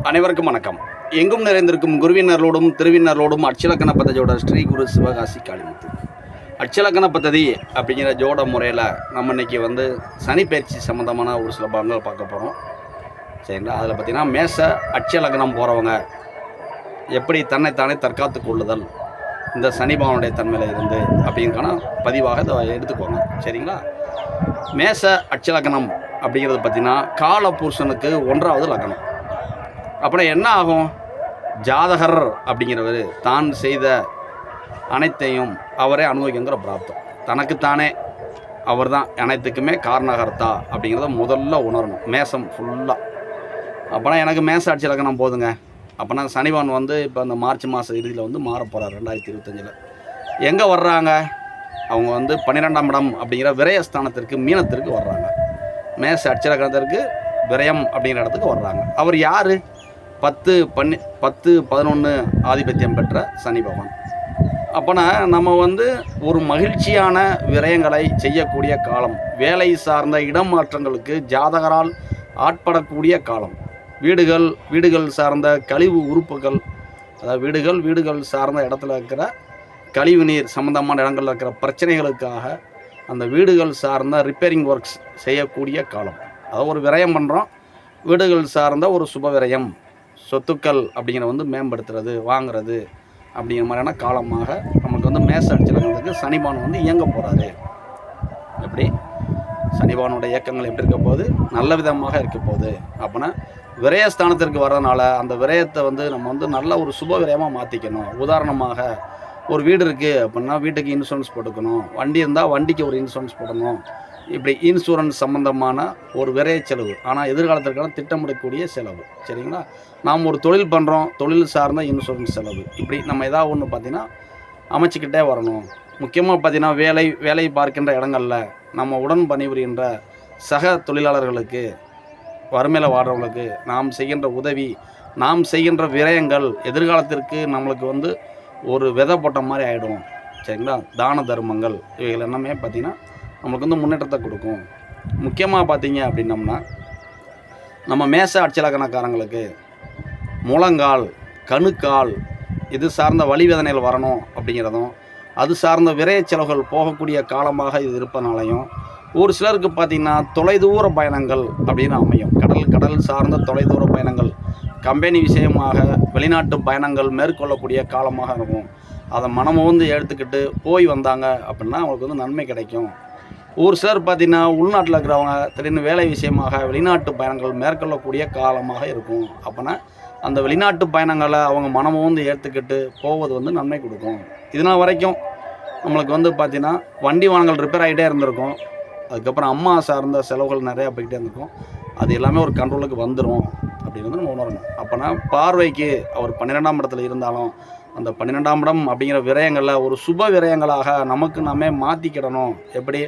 அனைவருக்கும் வணக்கம். எங்கும் நிறைந்திருக்கும் குருவினர்களோடும் திருவினர்களோடும் அட்சலக்கண பദ്ധதியோட ஸ்ரீ குரு சிவகாசி காளிமுத்து. அட்சலக்கண பദ്ധதி அப்படிங்கிற ஜோட முறையில் நம்ம இன்றைக்கி சனி பயிற்சி சம்மந்தமான ஒரு சில பலன்கள் பார்க்க போகிறோம். சரிங்களா? அதில் பார்த்திங்கன்னா மேச அட்சலக்கணம் போகிறவங்க எப்படி தன்னைத்தானே தற்காத்து கொள்ளுதல் இந்த சனி பகவானுடைய தன்மையில் இருந்து அப்படிங்கிறக்கான பதிவாக இதை எடுத்துக்கோங்க. சரிங்களா? மேச அட்சலக்கணம் அப்படிங்கிறது பார்த்திங்கன்னா கால புருஷனுக்கு 1வது லக்கணம். அப்புறம் என்ன ஆகும்? ஜாதகர் அப்படிங்கிறவர் தான் செய்த அனைத்தையும் அவரே அனுபவிக்கிற பிராப்தம். தனக்குத்தானே அவர் தான் அனைத்துக்குமே காரணகர்த்தா அப்படிங்கிறத முதல்ல உணரணும். மேசம் ஃபுல்லாக. அப்போனா எனக்கு மேச ஆட்சி இலக்கணம் போதுங்க. அப்போனா சனிவான் இப்போ அந்த மார்ச் மாத இறுதியில் மாற போகிறார் 2025. எங்கே வர்றாங்க? அவங்க 12ஆம் இடம் அப்படிங்கிற விரயஸ்தானத்திற்கு மீனத்திற்கு வர்றாங்க. மேச அட்சலக்கணத்திற்கு விரயம் அப்படிங்கிற இடத்துக்கு வர்றாங்க. அவர் யார்? 10-11 ஆதிபத்தியம் பெற்ற சனி பகவான். அப்போனா நம்ம ஒரு மகிழ்ச்சியான விரயங்களை செய்யக்கூடிய காலம், வேலை சார்ந்த இடம் மாற்றங்களுக்கு ஜாதகரால் ஆட்படக்கூடிய காலம், வீடுகள் சார்ந்த கழிவு உறுப்புகள், அதாவது வீடுகள் சார்ந்த இடத்துல இருக்கிற கழிவு நீர் சம்மந்தமான இடங்களில் இருக்கிற பிரச்சனைகளுக்காக அந்த வீடுகள் சார்ந்த ரிப்பேரிங் ஒர்க்ஸ் செய்யக்கூடிய காலம். அதாவது ஒரு விரயம் பண்ணுறோம், வீடுகள் சார்ந்த ஒரு சுப விரயம், சொத்துக்கள் அப்படிங்கிற மேம்படுத்துறது, வாங்குறது அப்படிங்கிற மாதிரியான காலமாக நமக்கு மேச அட்சலக்கணத்துக்கு சனிபான் இயங்க போகிறாரு. எப்படி சனிபானுடைய இயக்கங்கள் எப்படி இருக்க போகுது? நல்ல விதமாக இருக்க போகுது. அப்படின்னா விரயஸ்தானத்திற்கு வர்றதுனால அந்த விரயத்தை நம்ம நல்ல ஒரு சுப விரயமாக மாற்றிக்கணும். உதாரணமாக ஒரு வீடு இருக்குது அப்படின்னா வீட்டுக்கு இன்சூரன்ஸ் போட்டுக்கணும், வண்டி இருந்தால் வண்டிக்கு ஒரு இன்சூரன்ஸ் போடணும். இப்படி இன்சூரன்ஸ் சம்மந்தமான ஒரு விரைய செலவு, ஆனால் எதிர்காலத்திற்கான திட்டமிடக்கூடிய செலவு. சரிங்களா? நாம் ஒரு தொழில் பண்ணுறோம், தொழில் சார்ந்த இன்சூரன்ஸ் செலவு. இப்படி நம்ம ஏதாவது ஒன்று பார்த்திங்கன்னா அமைச்சிக்கிட்டே வரணும். முக்கியமாக பார்த்திங்கன்னா வேலை பார்க்கின்ற இடங்களில் நம்ம உடன் பணிபுரிகின்ற சக தொழிலாளர்களுக்கு, வறுமையில் வாடுறவங்களுக்கு நாம் செய்கின்ற உதவி, நாம் செய்கின்ற விரயங்கள் எதிர்காலத்திற்கு நம்மளுக்கு ஒரு விதை போட்ட மாதிரி ஆகிடும். சரிங்களா? தான தர்மங்கள் இவைகள் எல்லாமே பார்த்திங்கன்னா நம்மளுக்கு முன்னேற்றத்தை கொடுக்கும். முக்கியமாக பார்த்தீங்க அப்படின்னம்னா நம்ம மேச அட்சலக்கணக்காரங்களுக்கு முழங்கால், கணுக்கால் இது சார்ந்த வலிவேதனைகள் வரணும் அப்படிங்கிறதும், அது சார்ந்த விரைய செலவுகள் போகக்கூடிய காலமாக இது இருப்பதனாலையும் ஒரு சிலருக்கு பார்த்திங்கன்னா தொலைதூர பயணங்கள் அப்படின்னு அமையும். கடல் சார்ந்த தொலைதூர பயணங்கள், கம்பெனி விஷயமாக வெளிநாட்டு பயணங்கள் மேற்கொள்ளக்கூடிய காலமாக இருக்கும். அதை மனமும் எடுத்துக்கிட்டு போய் வந்தாங்க அப்படின்னா அவங்களுக்கு நன்மை கிடைக்கும். ஒரு சிலர் பார்த்திங்கன்னா உள்நாட்டில் இருக்கிறவங்க திடீர்னு வேலை விஷயமாக வெளிநாட்டு பயணங்கள் மேற்கொள்ளக்கூடிய காலமாக இருக்கும். அப்போனா அந்த வெளிநாட்டு பயணங்களை அவங்க மனமும் ஏற்றுக்கிட்டு போவது நன்மை கொடுக்கும். இதனால் வரைக்கும் நம்மளுக்கு பார்த்திங்கன்னா வண்டி வாகனங்கள் ரிப்பேர் ஆகிட்டே இருந்திருக்கும். அதுக்கப்புறம் அம்மா சார்ந்த செலவுகள் நிறையா போய்கிட்டே இருந்திருக்கும். அது எல்லாமே ஒரு கண்ட்ரோலுக்கு வந்துடும் அப்படின்னு நம்ம உணரணும். அப்போனா பார்வைக்கு அவர் 12ஆம் இடத்துல இருந்தாலும் அந்த 12ஆம் இடம் அப்படிங்கிற விரயங்களில் ஒரு சுப விரயங்களாக நமக்கு நாமே மாற்றிக்கிடணும். எப்படி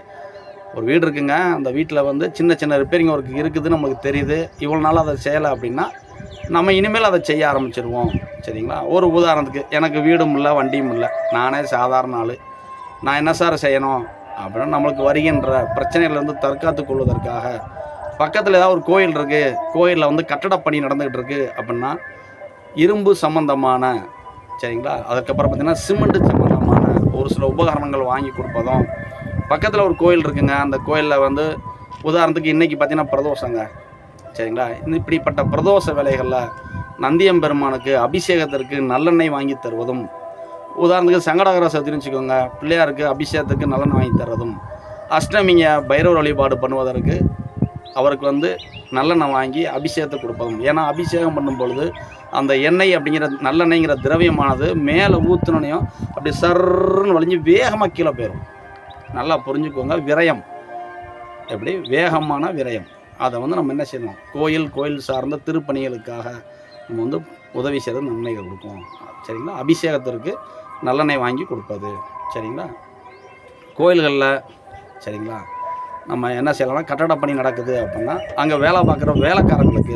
ஒரு வீடு இருக்குங்க, அந்த வீட்டில் சின்ன ரிப்பேரிங் ஒர்க் இருக்குதுன்னு நமக்கு தெரியுது, இவ்வளோ நாள் அதை செய்யலை அப்படின்னா நம்ம இனிமேல் அதை செய்ய ஆரம்பிச்சிடுவோம். சரிங்களா? ஒரு உதாரணத்துக்கு எனக்கு வீடும் இல்லை, வண்டியும் இல்லை, நானே சாதாரண ஆள், நான் என்ன சார் செய்யணும் அப்படின்னா நம்மளுக்கு வருகின்ற பிரச்சனைகள்லேருந்து தற்காத்து கொள்வதற்காக பக்கத்தில் ஏதாவது ஒரு கோயில் இருக்குது, கோயிலில் கட்டடப் பணி நடந்துக்கிட்டு இருக்குது அப்படின்னா இரும்பு சம்மந்தமான, சரிங்களா, அதுக்கப்புறம் பார்த்திங்கன்னா சிமெண்ட் சம்மந்தமான ஒரு சில உபகரணங்கள் வாங்கி கொடுப்பதும், பக்கத்தில் ஒரு கோயில் இருக்குங்க, அந்த கோயிலில் உதாரணத்துக்கு இன்றைக்கி பார்த்திங்கன்னா பிரதோஷங்க, சரிங்களா, இப்படிப்பட்ட பிரதோஷ வேலைகளில் நந்தியம்பெருமானுக்கு அபிஷேகத்திற்கு நல்லெண்ணெய் வாங்கி தருவதும், உதாரணத்துக்கு சங்கடகர சதுர்த்தின்னு வச்சுக்கோங்க, பிள்ளையாருக்கு அபிஷேகத்துக்கு நல்லெண்ணெய் வாங்கி தருவதும், அஷ்டமிங்க பைரவர் வழிபாடு பண்ணுவதற்கு அவருக்கு நல்லெண்ணெய் வாங்கி அபிஷேகத்தை கொடுப்பதும். ஏன்னா அபிஷேகம் பண்ணும் பொழுது அந்த எண்ணெய் அப்படிங்கிற நல்லெண்ணெய்ங்கிற திரவியமானது மேலே ஊற்றுனையும் அப்படி சர்ன்னு வலிஞ்சு வேகமாக கீழே போயிடும். நல்லா புரிஞ்சுக்கோங்க. விரயம் எப்படி வேகமான விரயம், அதை நம்ம என்ன செய்யணும்? கோயில் சார்ந்த திருப்பணிகளுக்காக நம்ம உதவி செய்த நன்மைகள் கொடுக்கும். சரிங்களா? அபிஷேகத்திற்கு நல்லெண்ணெய் வாங்கி கொடுப்பது. சரிங்களா? கோயில்களில் சரிங்களா நம்ம என்ன செய்யலாம்னா கட்டடப் பணி நடக்குது அப்படின்னா அங்கே வேலை பார்க்குற வேலைக்காரங்களுக்கு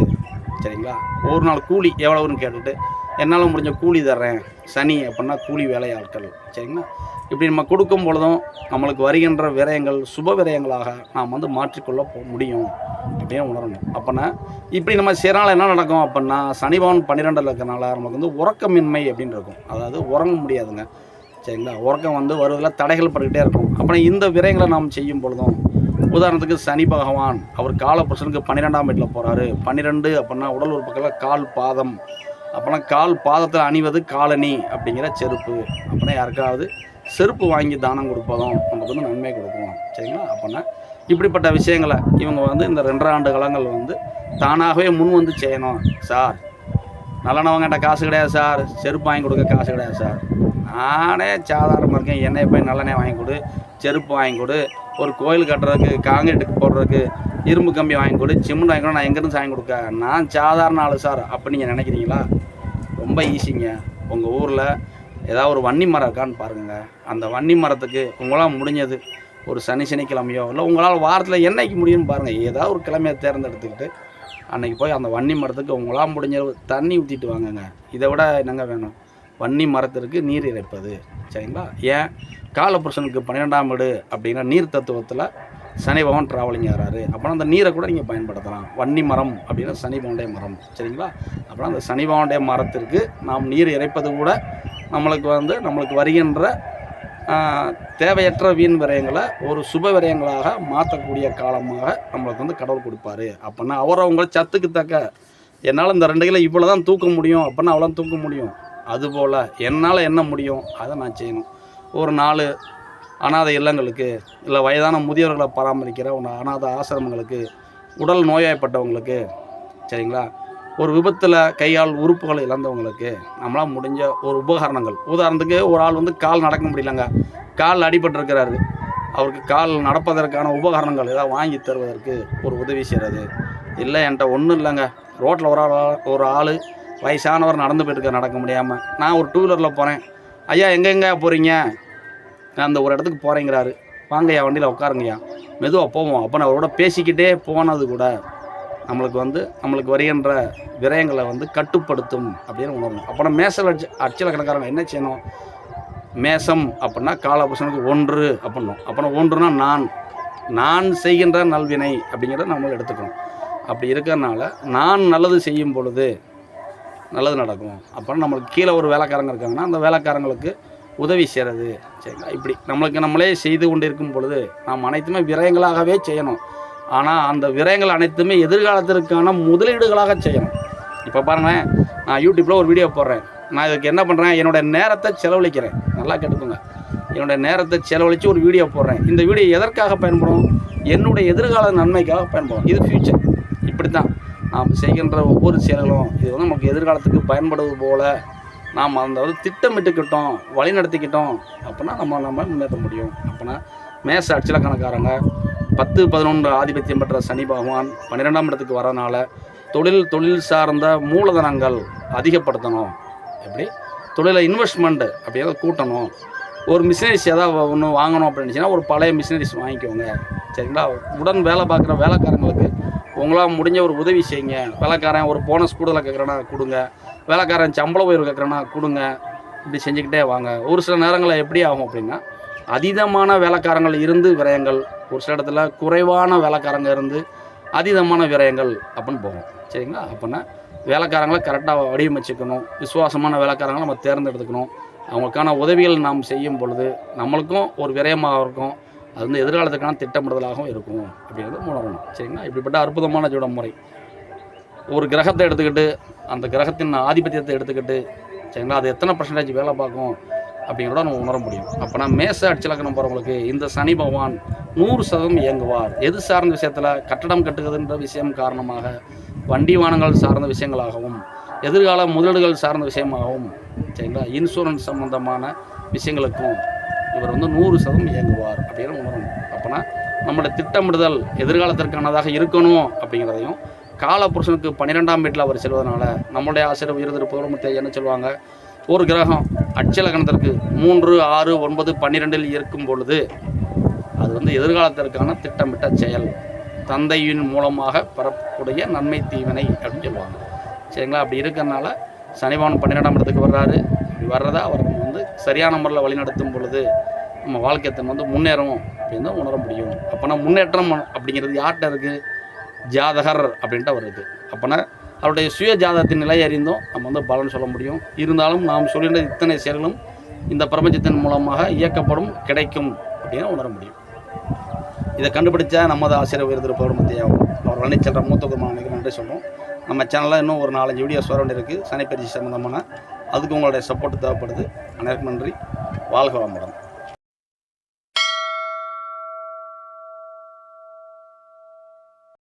சரிங்களா ஒரு நாள் கூலி எவ்வளவுன்னு கேட்டுட்டு என்னால் முடிஞ்ச கூலி தர்றேன், சனி அப்படின்னா கூலி வேலையாட்கள். சரிங்களா? இப்படி நம்ம கொடுக்கும் பொழுதும் நம்மளுக்கு வருகின்ற விரயங்கள் சுப விரயங்களாக நாம் வந்து மாற்றிக்கொள்ள முடியும் அப்படின்னு உணரணும். அப்போனா இப்படி நம்ம செய்கிறனால என்ன நடக்கும் அப்படின்னா, சனி பகவான் 12 இருக்கிறனால நமக்கு வந்து உறக்கமின்மை அப்படின்னு இருக்கும். அதாவது உறங்க முடியாதுங்க, சரிங்களா. உறக்கம் வந்து வருவதில் தடைகள் பட்டுக்கிட்டே இருக்கும். அப்புறம் இந்த விரயங்களை நாம் செய்யும் பொழுதும், உதாரணத்துக்கு சனி பகவான் அவர் காலபுருஷனுக்கு 12ஆம் வீட்டில் போகிறாரு. 12 அப்படின்னா உடல் உறுப்புகளில் கால் பாதம், அப்போனா கால் பாதத்தில் அணிவது காலணி அப்படிங்கிற செருப்பு. அப்படின்னா யாருக்காவது செருப்பு வாங்கி தானம் கொடுப்பதும் நமக்கு வந்து நன்மை கொடுக்கும், சரிங்களா. அப்படின்னா இப்படிப்பட்ட விஷயங்களை இவங்க வந்து இந்த 2.5 ஆண்டு காலங்கள் வந்து தானாகவே முன் வந்து செய்யணும். சார் நல்லெண்ணவங்கிட்ட காசு கிடையாது சார், செருப்பு வாங்கி கொடுக்க காசு கிடையாது சார், நானே சாதாரணமாக இருக்கேன், என்னை போய் நல்லெண்ணெய் வாங்கி கொடு, செருப்பு வாங்கி கொடு, ஒரு கோயில் கட்டுறதுக்கு காங்கிரீட்டுக்கு போடுறதுக்கு இரும்பு கம்பி வாங்கி கொடு, சிமெண்ட் வாங்கி கொடு, நான் எங்கேருந்து வாங்கி கொடுக்க, நான் சாதாரண ஆளு சார் அப்படி நீங்கள் நினைக்கிறீங்களா? ரொம்ப ஈஸிங்க. உங்கள் ஊரில் ஏதாவது ஒரு வன்னி மரம் இருக்கான்னு பாருங்க. அந்த வன்னி மரத்துக்கு உங்களால் முடிஞ்சது ஒரு சனிக்கிழமையோ இல்லை உங்களால் வாரத்தில் என்னைக்கு முடியும்னு பாருங்கள், ஏதாவது ஒரு கிழமையை தேர்ந்தெடுத்துக்கிட்டு அன்றைக்கி போய் அந்த வன்னி மரத்துக்கு உங்களால் முடிஞ்ச தண்ணி ஊற்றிட்டு வாங்கங்க. இதை விட என்னங்க வேணும்? வன்னி மரத்திற்கு நீர் இறைப்பது, சரிங்களா. ஏன் காலபுருஷனுக்கு 12ஆம் வீடு அப்படின்னா நீர் தத்துவத்தில் சனி பகவான் ட்ராவலிங் ஆகிறாரு. அப்புறம் அந்த நீரை கூட நீங்கள் பயன்படுத்தலாம். வன்னி மரம் அப்படின்னா சனி பகவானுடைய மரம், சரிங்களா. அப்புறம் அந்த சனி பகவானுடைய மரத்திற்கு நாம் நீர் இறைப்பது கூட நம்மளுக்கு வருகின்ற தேவையற்ற வீண் விரயங்களை ஒரு சுப விரயங்களாக மாற்றக்கூடிய காலமாக நம்மளுக்கு வந்து கடவுள் கொடுப்பாரு. அப்படின்னா அவரை சத்துக்கு தக்க என்னால் இந்த 2 கிலோ இவ்வளோ தான் தூக்க முடியும் அப்படின்னா அவ்வளோ தூக்க முடியும். அதுபோல் என்னால் என்ன முடியும் அதை நான் செய்யணும். ஒரு 4 அனாதை இல்லங்களுக்கு, இல்லை வயதான முதியவர்களை பராமரிக்கிற ஒரு அனாதை ஆசிரமங்களுக்கு, உடல் நோயாய்ப்பட்டவங்களுக்கு, சரிங்களா, ஒரு விபத்தில் கையால் உறுப்புகள் இழந்தவங்களுக்கு நம்மளால் முடிஞ்ச ஒரு உபகரணங்கள். உதாரணத்துக்கு ஒரு ஆள் வந்து கால் நடக்க முடியலங்க, கால் அடிபட்டிருக்கிறாரு, அவருக்கு கால் நடப்பதற்கான உபகரணங்கள் ஏதாவது வாங்கி தருவதற்கு ஒரு உதவி செய்கிறது. இல்லை என்கிட்ட ஒன்றும் இல்லைங்க, ரோட்டில் ஒரு ஆள் வயசானவர் நடந்து போயிட்டு நடக்க முடியாமல், நான் ஒரு 2 வீலரில் போகிறேன், ஐயா எங்கெங்க போகிறீங்க, நான் அந்த ஒரு இடத்துக்கு போகிறேங்கிறாரு, வாங்கய்யா வண்டியில் உட்காருங்கய்யா, மெதுவாக போவோம் அப்படின்னு அவரோட பேசிக்கிட்டே போனது கூட நம்மளுக்கு வருகின்ற விரயங்களை வந்து கட்டுப்படுத்தும் அப்படின்னு உணரணும். அப்புறம் மேசல் அச்சல கணக்காரங்க என்ன செய்யணும்? மேசம் அப்படின்னா காலபுருஷனுக்கு 1 அப்படின்னும். அப்புறம் 1னா நான் செய்கின்ற நல்வினை அப்படிங்கிறத நம்ம எடுத்துக்கணும். அப்படி இருக்கிறதுனால நான் நல்லது செய்யும் பொழுது நல்லது நடக்கும். அப்புறம் நம்மளுக்கு கீழே ஒரு வேலைக்காரங்க இருக்காங்கன்னா அந்த வேலைக்காரங்களுக்கு உதவி செய்கிறது, சரிங்களா. இப்படி நம்மளே செய்து கொண்டு இருக்கும் பொழுது நாம் அனைத்துமே விரயங்களாகவே செய்யணும். ஆனால் அந்த விரயங்கள் அனைத்துமே எதிர்காலத்திற்கான முதலீடுகளாக செய்யணும். இப்போ பாருங்களேன், நான் யூடியூப்பில் ஒரு வீடியோ போடுறேன், நான் இதுக்கு என்ன பண்ணுறேன், என்னோடய நேரத்தை செலவழிக்கிறேன். நல்லா கேட்டுக்கோங்க, என்னோடய நேரத்தை செலவழித்து ஒரு வீடியோ போடுறேன். இந்த வீடியோ எதற்காக பயன்படும்? என்னுடைய எதிர்கால நன்மைக்காக பயன்படும். இது ஃப்யூச்சர். இப்படி தான் நாம் செய்கின்ற ஒவ்வொரு செயல்களும் இது வந்து நமக்கு எதிர்காலத்துக்கு பயன்படுவது போல் நாம் அந்த திட்டமிட்டுக்கிட்டோம், வழி நடத்திக்கிட்டோம் அப்படின்னா நம்ம முன்னேற்ற முடியும். அப்படின்னா மேச அச்சலக்கணக்காரங்க 10, 11 ஆதிபத்தியம் பெற்ற சனி பகவான் 12ஆம் இடத்துக்கு வரனால தொழில் சார்ந்த மூலதனங்கள் அதிகப்படுத்தணும். எப்படி தொழிலை இன்வெஸ்ட்மெண்ட் அப்படியே கூட்டணும். ஒரு மிஷினரிஸ் ஏதாவது ஒன்று வாங்கணும் அப்படின்னுச்சுன்னா ஒரு பழைய மிஷினரிஸ் வாங்கிக்கோங்க, சரிங்களா. உடன் வேலை பார்க்குற வேலைக்காரங்களுக்கு உங்களால் முடிஞ்ச ஒரு உதவி செய்யுங்க. வேலைக்காரன் ஒரு போனஸ் கூடுதலாக கேட்குறேன்னா கொடுங்க, வேலைக்காரன் சம்பள உயர்வு கேட்குறேன்னா கொடுங்க. இப்படி செஞ்சுக்கிட்டே வாங்க. ஒரு சில நேரங்களில் எப்படி ஆகும் அப்படின்னா, அதீதமான வேலைக்காரங்கள் இருந்து விரயங்கள், ஒரு சில இடத்துல குறைவான வேலைக்காரங்க இருந்து அதீதமான விரயங்கள் அப்படின்னு போகும், சரிங்களா. அப்படின்னா வேலைக்காரங்களை கரெக்டாக வடிவமைச்சுக்கணும். விசுவாசமான வேலைக்காரங்களை நம்ம தேர்ந்தெடுத்துக்கணும். அவங்களுக்கான உதவிகள் நாம் செய்யும் பொழுது நம்மளுக்கும் ஒரு விரயமாக இருக்கும், அது வந்து எதிர்காலத்துக்கான திட்டமிடுதலாகவும் இருக்கும் அப்படிங்கிறது உணரணும், சரிங்களா. இப்படிப்பட்ட அற்புதமான ஜோட முறை. ஒரு கிரகத்தை எடுத்துக்கிட்டு அந்த கிரகத்தின் ஆதிபத்தியத்தை எடுத்துக்கிட்டு, சரிங்களா, அது எத்தனை % வேலை பார்க்கும் அப்படிங்கிறத நம்ம உணர முடியும். அப்போனா மேச அச்சலக்கணம் போகிறவங்களுக்கு இந்த சனி பகவான் 100% இயங்குவார். எது சார்ந்த விஷயத்தில்? கட்டடம் கட்டுகிறதுன்ற விஷயம் காரணமாக, வண்டி வாகனங்கள் சார்ந்த விஷயங்களாகவும், எதிர்கால முதலீடுகள் சார்ந்த விஷயமாகவும், சரிங்களா, இன்சூரன்ஸ் சம்பந்தமான விஷயங்களுக்கும் இவர் வந்து 100% இயங்குவார் அப்படின்னு உணரணும். அப்போனா நம்மளுடைய திட்டமிடுதல் எதிர்காலத்திற்கானதாக இருக்கணும் அப்படிங்கிறதையும், காலபுருஷனுக்கு 12ஆம் வீட்டில் அவர் செல்வதனால நம்மளுடைய ஆசிரியர் உயர்திருப்பவரும் என்ன சொல்லுவாங்க, ஒரு கிரகம் அச்சலக்கணத்திற்கு 3, 6, 9, 12 இருக்கும் பொழுது அது வந்து எதிர்காலத்திற்கான திட்டமிட்ட செயல், தந்தையின் மூலமாக பெறக்கூடிய நன்மை தீவினை அப்படின்னு சொல்லுவாங்க, சரிங்களா. அப்படி இருக்கிறதுனால சனிபகவான் 12ஆம் இடத்துக்கு வர்றாரு. இப்படி வர்றதா அவர் வந்து சரியான முறையில் வழிநடத்தும் பொழுது நம்ம வாழ்க்கையை வந்து முன்னேறும் அப்படின்னு தான் உணர முடியும். அப்போனா முன்னேற்றம் அப்படிங்கிறது யார்கிட்ட இருக்குது? ஜாதகர் அப்படின்ட்டு அவர் இருக்குது. அப்போனா அவருடைய சுய ஜாதகத்தின் நிலை அறிந்தும் நம்ம வந்து பலன் சொல்ல முடியும். இருந்தாலும் நாம் சொல்கின்ற இத்தனை செயல்களும் இந்த பிரபஞ்சத்தின் மூலமாக இயக்கப்படும், கிடைக்கும் அப்படின்னு உணர முடியும். இதை கண்டுபிடிச்சா நமது ஆசிரியர் உயர்ந்திருப்பவர் மத்தியாகும். அவர் வழி சென்ற மூத்த குருமானுக்கு நன்றி சொல்கிறோம். நம்ம சேனலில் இன்னும் ஒரு 4-5 வீடியோஸ் வர வேண்டியிருக்கு சனிப்பயிற்சி சம்மந்தமான. அதுக்கு உங்களுடைய சப்போர்ட் தேவைப்படுது. அனைவருக்கும் நன்றி. வாழ்க வளமுடன்.